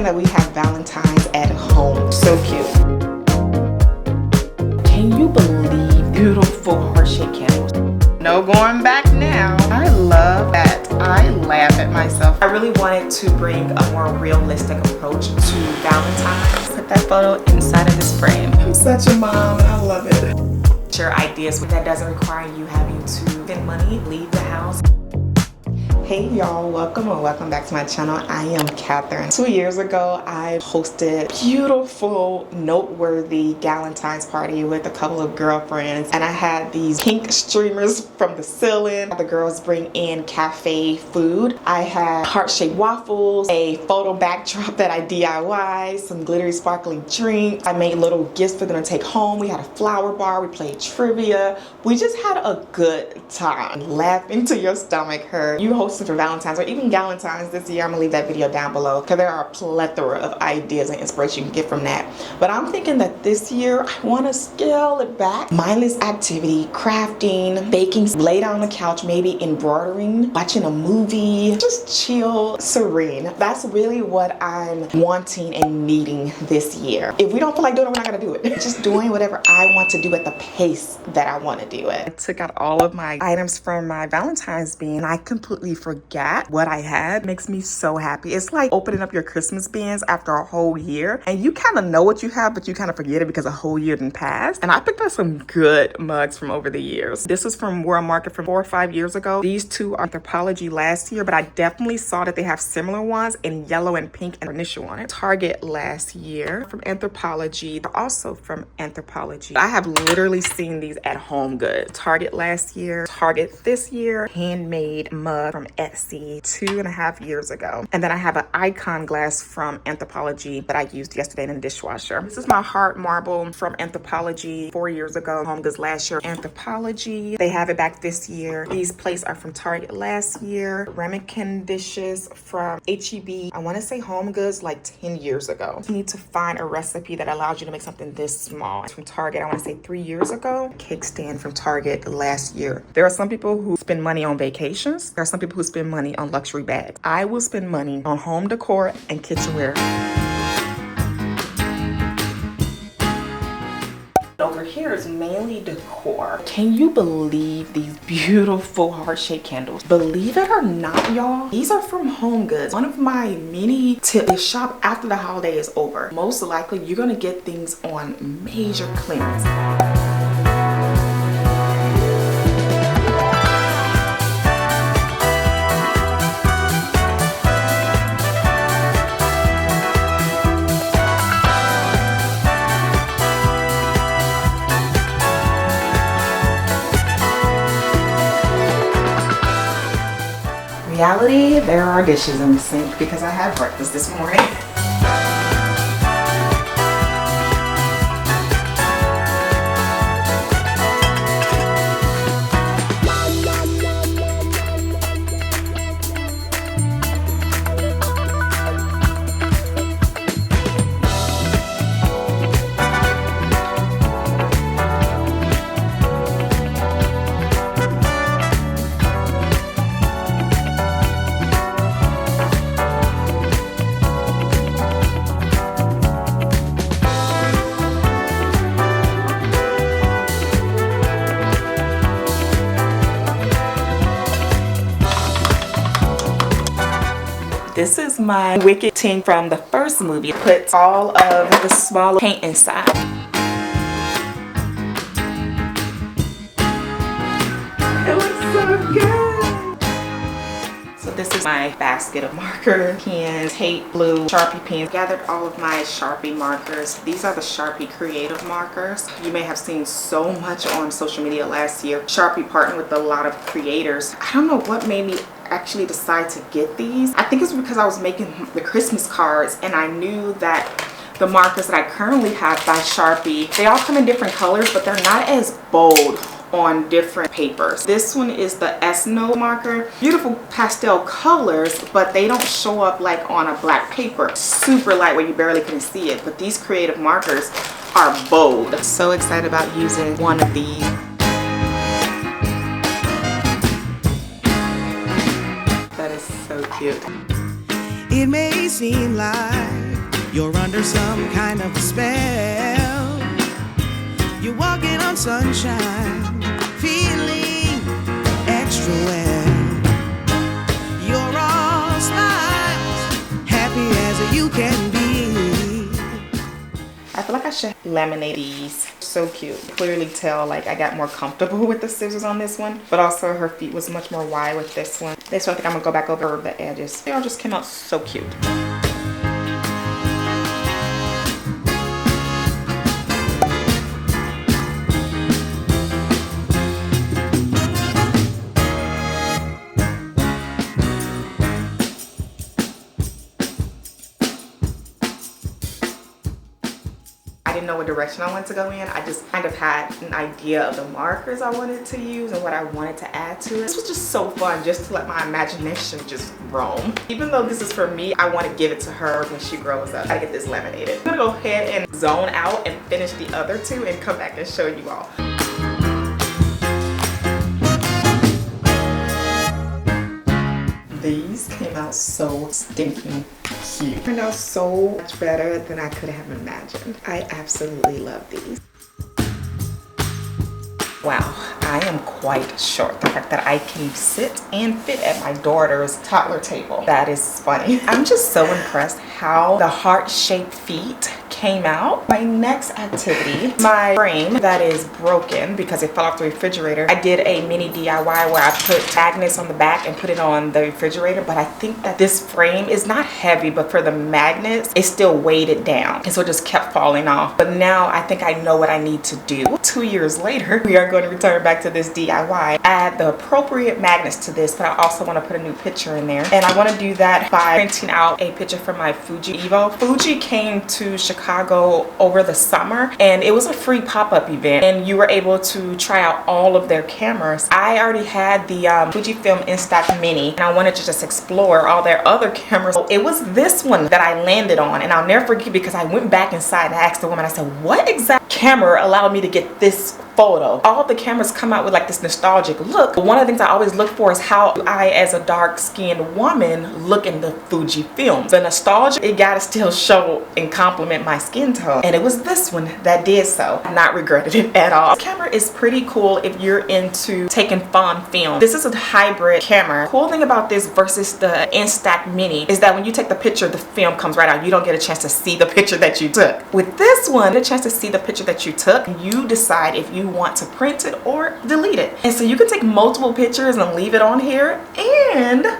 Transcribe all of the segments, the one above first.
that we have Valentines at home. So cute. Can you believe beautiful heart-shaped candles? No going back now. I love that. I laugh at myself. I really wanted to bring a more realistic approach to Valentine's. Put that photo inside of this frame. I'm such a mom and I love it. Share ideas that doesn't require you having to spend money, leave the house. Hey y'all, welcome or welcome back to my channel. I am Katherine. 2 years ago, I hosted a beautiful, noteworthy Valentine's party with a couple of girlfriends, and I had these pink streamers from the ceiling. The girls bring in cafe food. I had heart-shaped waffles, a photo backdrop that I DIY, some glittery sparkling drinks. I made little gifts for them to take home. We had a flower bar. We played trivia. We just had a good time. Laughing till your stomach hurt. You hosted for Valentine's or even Galentine's this year. I'm gonna leave that video down below because there are a plethora of ideas and inspiration you can get from that. But I'm thinking that this year I want to scale it back. Mindless activity, crafting, baking, lay down on the couch, maybe embroidering, watching a movie, just chill, serene. That's really what I'm wanting and needing this year. If we don't feel like doing it, we're not gonna do it. Just doing whatever I want to do at the pace that I want to do it. I took out all of my items from my Valentine's bin and I completely forgot what I had. It makes me so happy. It's like opening up your Christmas bins after a whole year and you kind of know what you have, but you kind of forget it because a whole year didn't pass. And I picked up some good mugs from over the years. This was from World Market from 4 or 5 years ago. These two are Anthropologie last year, but I definitely saw that they have similar ones in yellow and pink and initial on it. Target last year from Anthropologie. They're also from Anthropologie. I have literally seen these at Home Goods. Target last year, Target this year, handmade mug from Etsy 2.5 years ago. And then I have an icon glass from Anthropologie that I used yesterday in the dishwasher. This is my heart marble from Anthropologie 4 years ago. Home Goods last year. Anthropologie, they have it back this year. These plates are from Target last year. Ramekin dishes from HEB. I want to say Home Goods like 10 years ago. You need to find a recipe that allows you to make something this small. It's from Target, I want to say 3 years ago. Cake stand from Target last year. There are some people who spend money on vacations. There are some people who spend money on luxury bags. I will spend money on home decor and kitchenware. Over here is mainly decor. Can you believe these beautiful heart-shaped candles? Believe it or not, y'all, these are from Home Goods. One of my many tips is shop after the holiday is over. Most likely you're gonna get things on major clearance. Reality, there are dishes in the sink because I had breakfast this morning. This is my Wicked team from the first movie. Put all of the small paint inside. It looks so good. So this is my basket of markers, pens, tape, glue, Sharpie pens. Gathered all of my Sharpie markers. These are the Sharpie creative markers. You may have seen so much on social media last year. Sharpie partnered with a lot of creators. I don't know what made me actually decide to get these. I think it's because I was making the Christmas cards and I knew that the markers that I currently have by Sharpie, they all come in different colors, but they're not as bold on different papers. This one is the S-Note marker. Beautiful pastel colors, but they don't show up like on a black paper. Super light where you barely can see it, but these creative markers are bold. So excited about using one of these. That is so cute. It may seem like You're under some kind of spell. You're walking on sunshine, feeling extra well. You're all smiles, happy as you can be. I feel like I should laminate these. So cute. Clearly tell like I got more comfortable with the scissors on this one, but also her feet was much more wide with this one. This one I think I'm gonna go back over the edges. They all just came out so cute. I didn't know what direction I wanted to go in. I just kind of had an idea of the markers I wanted to use and what I wanted to add to it. This was just so fun just to let my imagination just roam. Even though this is for me, I want to give it to her when she grows up. I get this laminated. I'm gonna go ahead and zone out and finish the other two and come back and show you all. These came out so stinking cute. Turned out so much better than I could have imagined. I absolutely love these. Wow, I am quite short. The fact that I can sit and fit at my daughter's toddler table. That is funny. I'm just so impressed how the heart-shaped feet came out. My next activity, my frame that is broken because it fell off the refrigerator. I did a mini DIY where I put magnets on the back and put it on the refrigerator, but I think that this frame is not heavy, but for the magnets, it still weighed it down. And so it just kept falling off. But now I think I know what I need to do. 2 years later, we are going to return back to this DIY. Add the appropriate magnets to this, but I also want to put a new picture in there. And I want to do that by printing out a picture from my Fuji Evo. Fuji came to Chicago over the summer and it was a free pop-up event and you were able to try out all of their cameras. I already had the Fujifilm Instax Mini and I wanted to just explore all their other cameras. So it was this one that I landed on, and I'll never forget because I went back inside and I asked the woman, I said, what exact camera allowed me to get this photo? All of the cameras come out with like this nostalgic look, but one of the things I always look for is how I as a dark-skinned woman look in the Fuji films. The nostalgia, it gotta still show and complement my skin tone, and it was this one that did so. I've not regretted it at all. This camera is pretty cool if you're into taking fun film. This is a hybrid camera. Cool thing about this versus the Instax Mini is that when you take the picture, the film comes right out. You don't get a chance to see the picture that you took. With this one, you get a chance to see the picture that you took. You decide if you want to print it or delete it. And so you can take multiple pictures and leave it on here,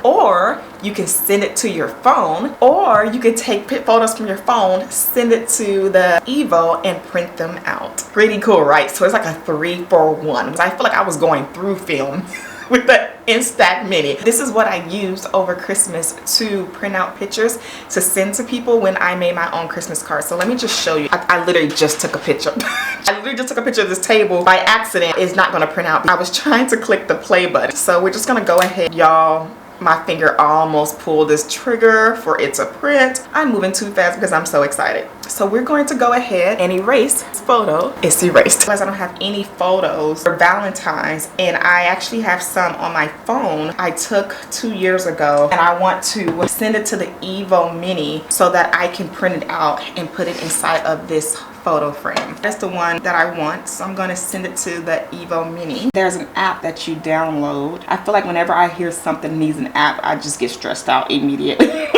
or you can send it to your phone, or you can take photos from your phone, send it to the Evo and print them out. Pretty cool, right? So it's like a 3-for-1. I feel like I was going through film with the Instax Mini. This is what I used over Christmas to print out pictures to send to people when I made my own Christmas cards. So let me just show you. I literally just took a picture. I literally just took a picture of this table by accident. It's not gonna print out. I was trying to click the play button. So we're just gonna go ahead, y'all. My finger almost pulled this trigger for it to print. I'm moving too fast because I'm so excited. So we're going to go ahead and erase this photo. It's erased. Because I don't have any photos for Valentine's, and I actually have some on my phone I took 2 years ago, and I want to send it to the Evo Mini so that I can print it out and put it inside of this photo frame. That's the one that I want, so I'm going to send it to the Evo Mini. There's an app that you download. I feel like whenever I hear something needs an app, I just get stressed out immediately.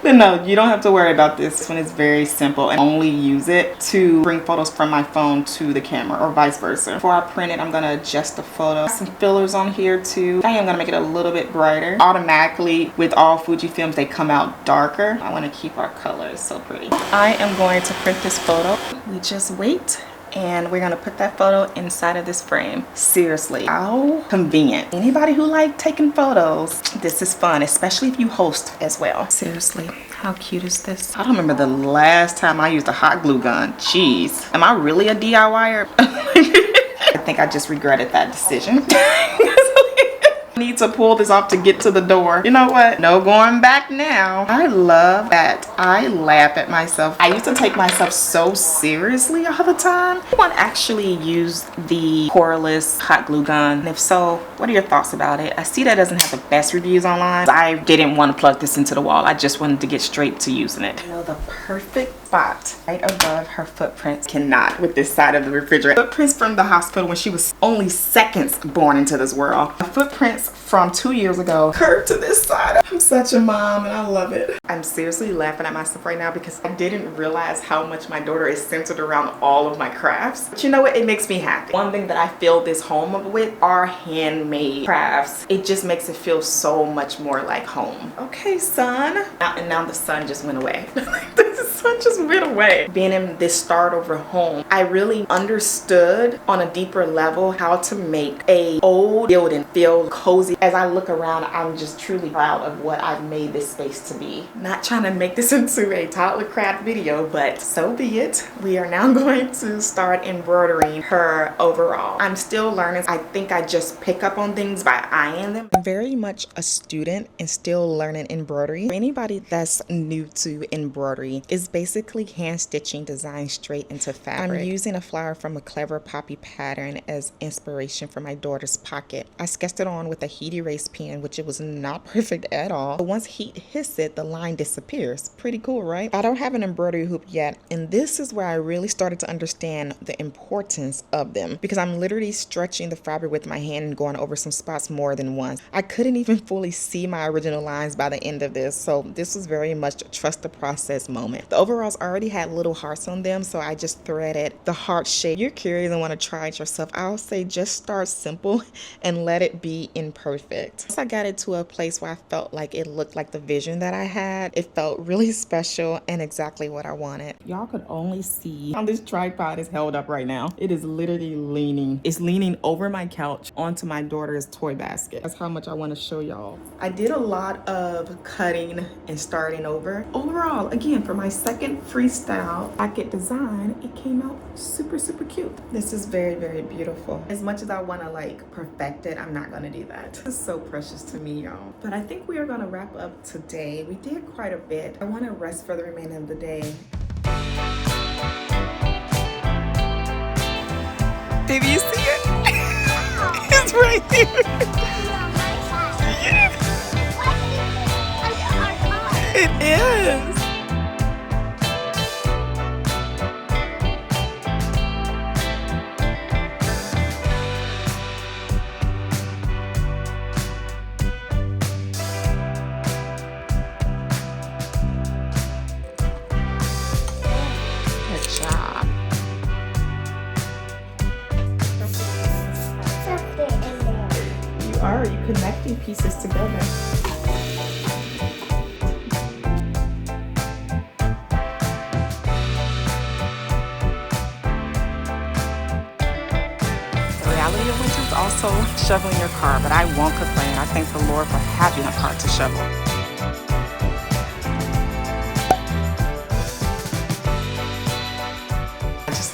But no, you don't have to worry about this. This one is very simple, and only use it to bring photos from my phone to the camera or vice versa. Before I print it, I'm gonna adjust the photo. Some fillers on here too. I am gonna make it a little bit brighter. Automatically, with all Fuji films, they come out darker. I wanna keep our colors so pretty. I am going to print this photo. We just wait. And we're gonna put that photo inside of this frame. Seriously, how convenient. Anybody who like taking photos, this is fun, especially if you host as well. Seriously, how cute is this? I don't remember the last time I used a hot glue gun. Jeez, am I really a DIYer? I think I just regretted that decision. need to pull this off to get to the door. You know what? No going back now. I love that I laugh at myself. I used to take myself so seriously all the time. Anyone actually use the poreless hot glue gun? And if so, what are your thoughts about it? I see that doesn't have the best reviews online. I didn't want to plug this into the wall. I just wanted to get straight to using it. You know, the perfect spot right above her footprints. Cannot with this side of the refrigerator. Footprints from the hospital when she was only seconds born into this world. The footprints from 2 years ago curved to this side. I'm such a mom and I love it. I'm seriously laughing at myself right now because I didn't realize how much my daughter is centered around all of my crafts. But you know what? It makes me happy. One thing that I fill this home with are handmade crafts. It just makes it feel so much more like home. Okay, son. And now the sun just went away. The sun just went away. Being in this start over home, I really understood on a deeper level how to make a old building feel cozy. As I look around, I'm just truly proud of what I've made this space to be. Not trying to make this into a toddler craft video, but so be it. We are now going to start embroidering her overall. I'm still learning. I think I just pick up on things by eyeing them. I'm very much a student and still learning embroidery. For anybody that's new to embroidery, it's basically hand stitching design straight into fabric. I'm using a flower from a clever poppy pattern as inspiration for my daughter's pocket. I sketched it on with a heat erase pen, which it was not perfect at all. But once heat hits it, the line disappears. Pretty cool, right? I don't have an embroidery hoop yet, and this is where I really started to understand the importance of them, because I'm literally stretching the fabric with my hand and going over some spots more than once. I couldn't even fully see my original lines by the end of this, so this was very much a trust the process moment. The overalls already had little hearts on them, so I just threaded the heart shape. If you're curious and want to try it yourself, I'll say just start simple and let it be imperfect. Once I got it to a place where I felt like it looked like the vision that I had, it felt really special and exactly what I wanted. Y'all could only see how this tripod is held up right now. It is literally leaning. It's leaning over my couch onto my daughter's toy basket. That's how much I want to show y'all. I did a lot of cutting and starting over. Overall, again, for my second freestyle pocket design, it came out super cute. This is very beautiful. As much as I want to like perfect it, I'm not gonna do that. This is so precious to me, y'all. But I think we are gonna wrap up today. We did quite a bit. I want to rest for the remainder of the day. Did you see it? It's right here. It is. Good job. You are. You connecting pieces together. Also shoveling your car, but I won't complain. I thank the Lord for having a car to shovel.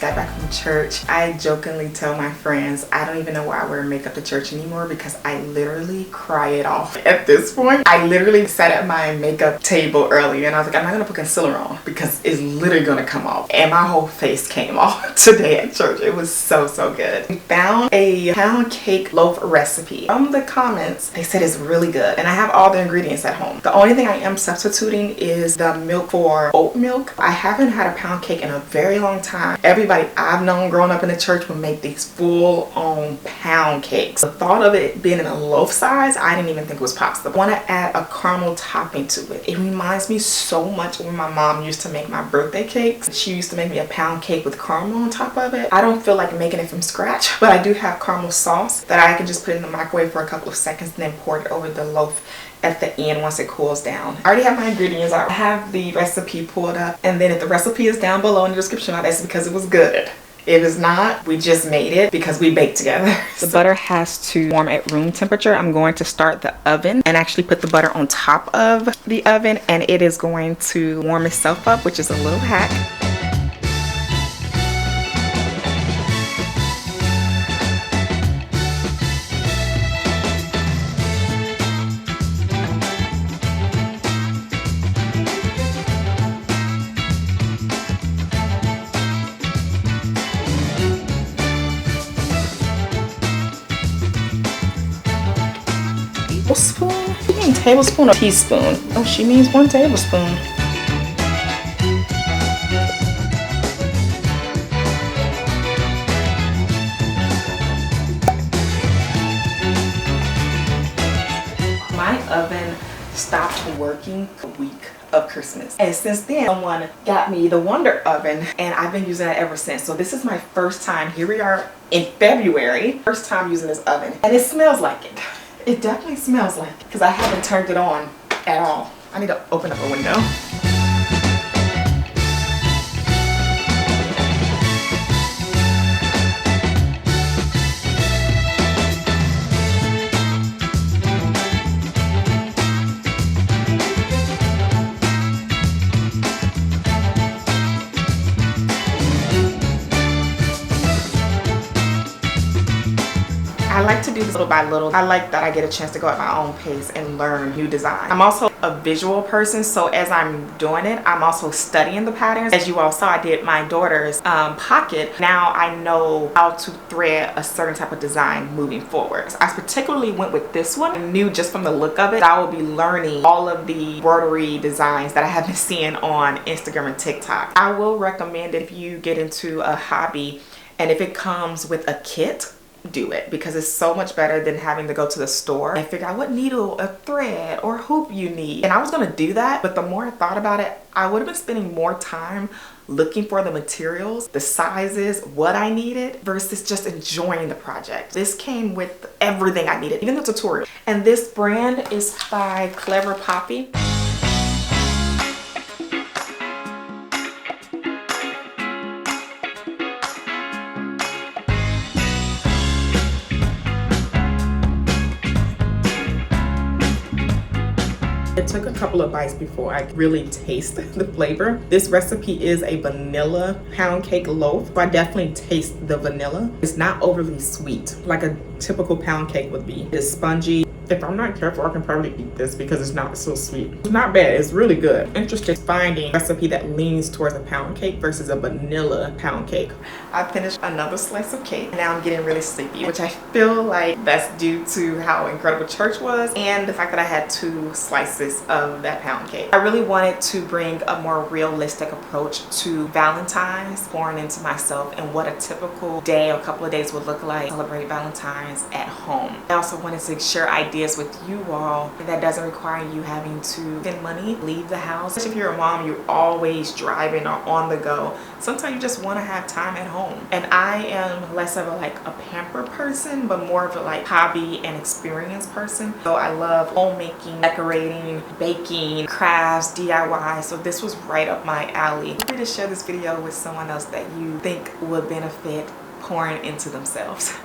Got back from church. I jokingly tell my friends I don't even know why I wear makeup to church anymore, because I literally cry it off at this point. I literally sat at my makeup table earlier and I was like, I'm not gonna put concealer on because it's literally gonna come off, and my whole face came off today at church. It was so good. We found a pound cake loaf recipe from the comments. They said it's really good, and I have all the ingredients at home. The only thing I am substituting is the milk for oat milk. I haven't had a pound cake in a very long time. Everybody I've known growing up in the church would make these full-on pound cakes. The thought of it being in a loaf size, I didn't even think it was possible. I want to add a caramel topping to it. It reminds me so much of when my mom used to make my birthday cakes. She used to make me a pound cake with caramel on top of it. I don't feel like making it from scratch, but I do have caramel sauce that I can just put in the microwave for a couple of seconds and then pour it over the loaf at the end once it cools down. I already have my ingredients. I have the recipe pulled up, and then if the recipe is down below in the description, that's because it was good. If it's not, we just made it because we baked together. The butter has to warm at room temperature. I'm going to start the oven and actually put the butter on top of the oven, and it is going to warm itself up, which is a little hack. tablespoon? You mean tablespoon or teaspoon? Oh, she means 1 tablespoon. My oven stopped working the week of Christmas, and since then someone got me the Wonder Oven, and I've been using it ever since. So this is my first time. Here we are in February, first time using this oven, and it smells like it. It definitely smells like it because I haven't turned it on at all. I need to open up a window. I like to do this little by little. I like that I get a chance to go at my own pace and learn new designs. I'm also a visual person, so as I'm doing it, I'm also studying the patterns. As you all saw, I did my daughter's pocket. Now I know how to thread a certain type of design moving forward. So I particularly went with this one. I knew just from the look of it, I will be learning all of the embroidery designs that I have been seeing on Instagram and TikTok. I will recommend if you get into a hobby and if it comes with a kit, do it, because it's so much better than having to go to the store and figure out what needle, a thread, or hoop you need. And I was gonna do that, but the more I thought about it, I would have been spending more time looking for the materials, the sizes, what I needed, versus just enjoying the project. This came with everything I needed, even the tutorial. And this brand is by Clever Poppy. It took a couple of bites before I really taste the flavor. This recipe is a vanilla pound cake loaf, so I definitely taste the vanilla. It's not overly sweet like a typical pound cake would be. It's spongy. If I'm not careful, I can probably eat this because it's not so sweet. It's not bad, it's really good. Interested finding a recipe that leans towards a pound cake versus a vanilla pound cake. I finished another slice of cake. Now I'm getting really sleepy, which I feel like that's due to how incredible church was and the fact that I had 2 slices of that pound cake. I really wanted to bring a more realistic approach to Valentine's, pouring into myself and what a typical day or couple of days would look like, celebrate Valentine's at home. I also wanted to share ideas with you all that doesn't require you having to spend money, leave the house. Especially if you're a mom, you're always driving or on the go. Sometimes you just want to have time at home. And I am less of a pamper person, but more of a hobby and experience person. So I love homemaking, decorating, baking, crafts, DIY. So this was right up my alley. Feel free to share this video with someone else that you think would benefit pouring into themselves.